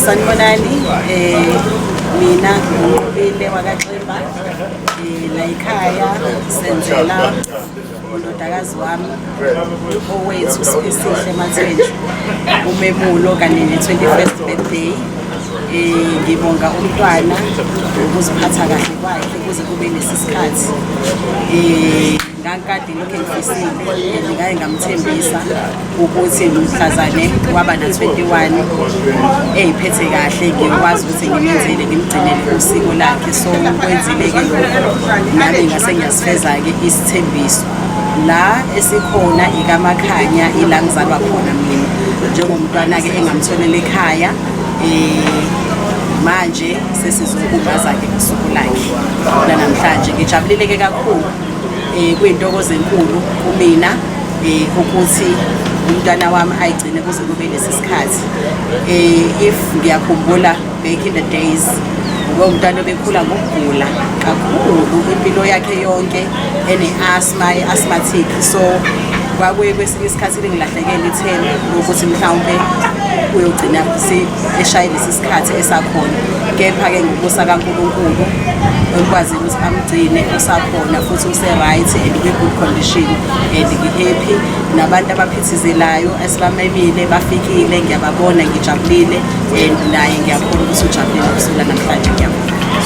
Sanibonani, mina ngiqhubile wakaXimba la ekhaya senzela undodakazi wami owethu Sihle Mathenjwa umemulo kanye ne-21st birthday. Ngibonga umntwana ukuziphatha kahle kwakhe kuze kube lesisikhathi. Ngakade lokho engifisile ngikaye ngamthembisa ukuthi mhlazane waba na-21 eyiphethe kahle ngikwazi ukuthi ngimenzele ngimgcinele usiko lakhe. So kwenzile-ke lokho nami ngase ngiyasifeza-ke isithembiso la esikhona ikaMakhanya ila ngizalwa khona mina njengomntwana-ke engamtholela ekhaya. Manje sesizokubungaza-ke usuku lakhe namhlanje. Ngijabulile-ke kakhulu, kuyintokozo enkulu kumina ukuthi umntwana wami ayigcine kuze kube lesi sikhathi. If ngiyakhumbula back in the days umntwana obekhula ngokugula kakhulu impilo yakhe yonke ene-asthma, asthmatic. So kwakuye kwesinye isikhathi bengilahlekela ithemba ukuthi mhlawumbe uyogcina eshayile lesi sikhathi esakhona. Kepha-ke ngokubusa kaNkulunkulu ekwazi ukuthi amgcine usakhona futhi use-right and kwi-good condition and ngi-happy. Nabantu abaphithizelayo esibamemile bafikile, ngiyababona, ngijabulile and naye ngiyakhona ukuthi ujabulile usuku namhlanje. Ngiyabonga.